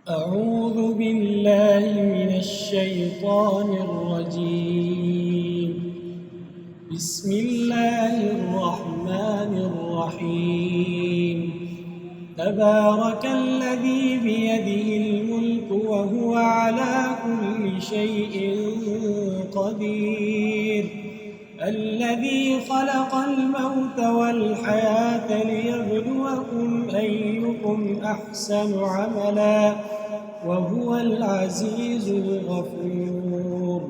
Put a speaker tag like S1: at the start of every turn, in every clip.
S1: أعوذ بالله من الشيطان الرجيم. بسم الله الرحمن الرحيم. تبارك الذي بيده الملك وهو على كل شيء قدير. الذي خلق الموت والحياة ليبلوكم أيكم أحسن عملا وهو العزيز الغفور.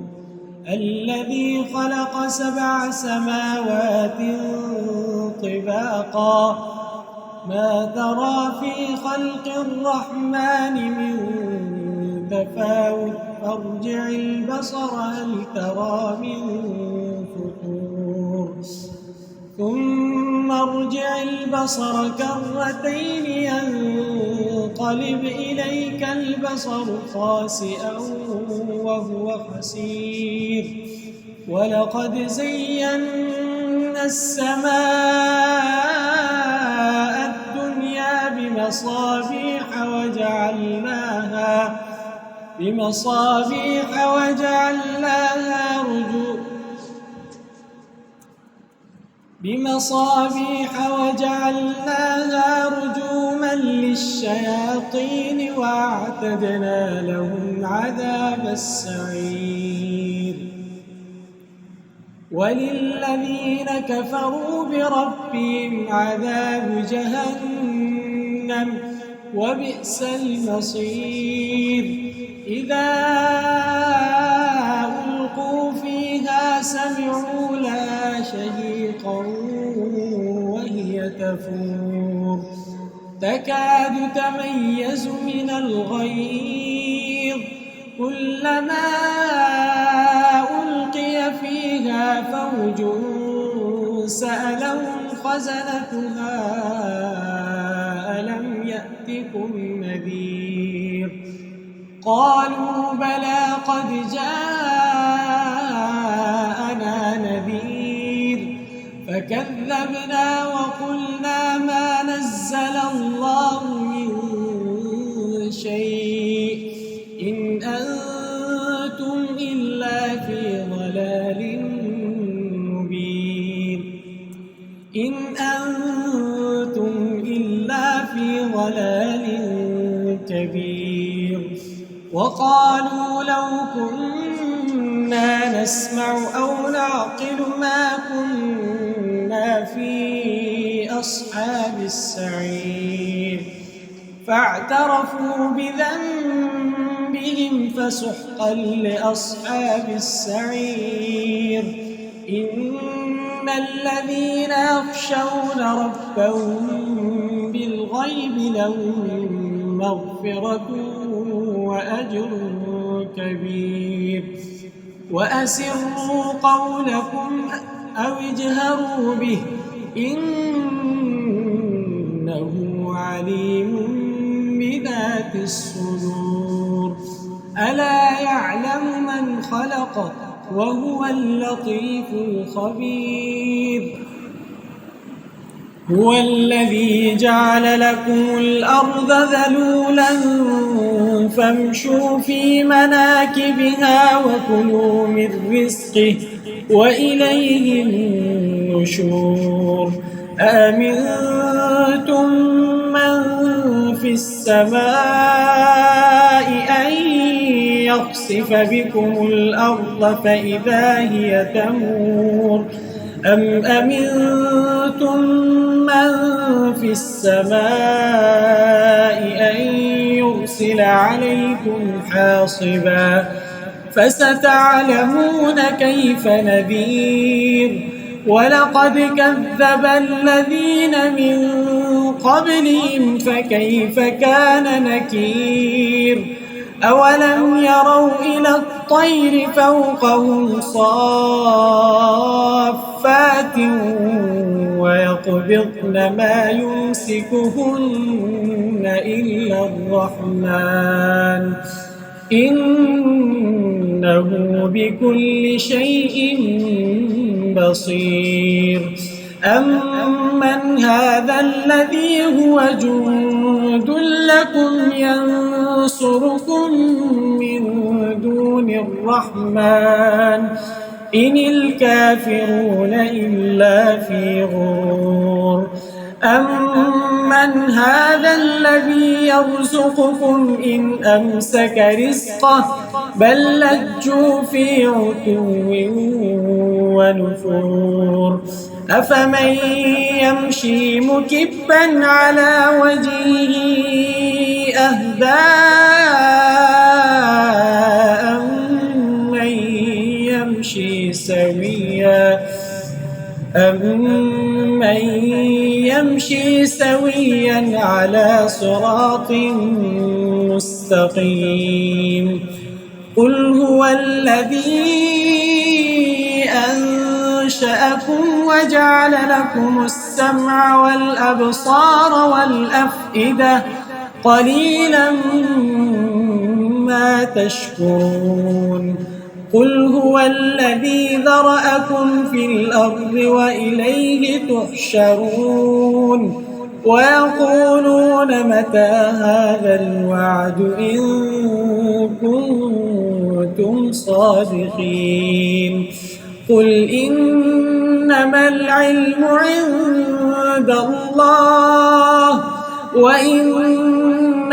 S1: الذي خلق 7 سماوات طباقا ما ترى في خلق الرحمن من تفاوت فارجع البصر هل ترى من فطور ثم ارجع البصر كرتين ينقلب إليك البصر خاسئا وهو حسير. ولقد زينا السماء الدنيا بمصابيح وجعلناها رجوما للشياطين وأعتدنا لهم عذاب السعير. وللذين كفروا بربهم عذاب جهنم وبئس المصير. إذا ألقوا فيها سمعوا لها شهيقا وهي تفور تكاد تميز من الغيظ كلما ألقي فيها فوج سألهم خزنتها ألم يأتكم نذير قالوا بلى قد جاءنا نذير فكذبنا وقلنا ما نزل الله من شيء إن أنتم إلا في ضلال مبين. إن أنتم إلا في ضلال كبير. وقالوا لو كنا نسمع أو نعقل ما كنا في أصحاب السعير فاعترفوا بذنبهم فسحقا لأصحاب السعير. إن الذين يخشون ربهم بالغيب لهم مغفرة وأجر كبير. وأسروا قولكم أو اجهروا به إنه عليم بذات الصدور. ألا يعلم من خلق وهو اللطيف الخبير. هو الذي جعل لكم الأرض ذلولا فامشوا في مناكبها وكلوا من رزقه وإليه النشور. أأمنتم من في السماء أن يخسف بكم الأرض فإذا هي تمور أم أمنتم من في السماء أن يرسل عليكم حاصبا فستعلمون كيف نذير. ولقد كذب الذين من قبلهم فكيف كان نكير. أولم يروا إلى الطير فوقهم صافات ويقبضن ما يمسكهن إلا الرحمن إنه بكل شيء بصير. أمن هذا الذي هو جند لكم ينصركم من دون الرحمن إن الكافرون إلا في غرور أمن هذا الذي يرزقكم إن أمسك رزقه بل لجوا في عتو ونفور أفمن يمشي مكبا على وجهه أهدى أمن يمشي سويا على صراط مستقيم قل هو الذي أنشأكم وجعل لكم السمع والأبصار والأفئدة قليلا ما تشكرون قل هو الذي ذرأكم في الأرض وإليه تحشرون ويقولون متى هذا الوعد إن كنتم صادقين قل إنما العلم عند الله وإنما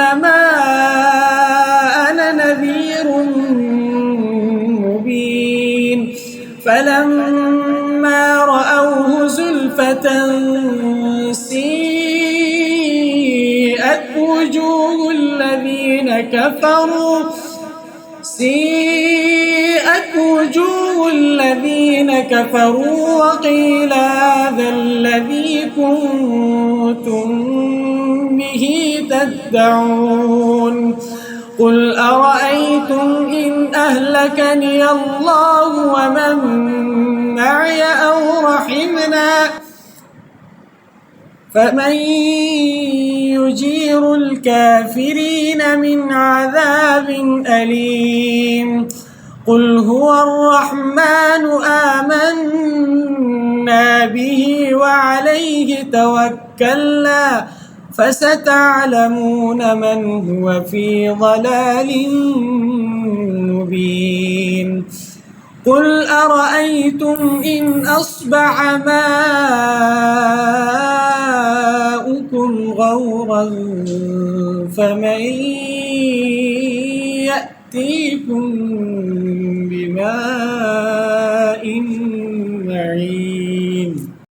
S1: أنا نذير مبين فلما رأوه زلفة سيئت وجوه الذين كفروا وقيل هذا الذي كنتم به تدعون قل أرأيتم إن أهلكني الله ومن معي أو رحمنا فمن يجير الكافرين من عذاب أليم قل هو الرحمن آمنا به وعليه توكلنا فستعلمون من هو في ضلال مبين قل أرأيتم إن أصبح ماؤكم غورا فمن يأتيكم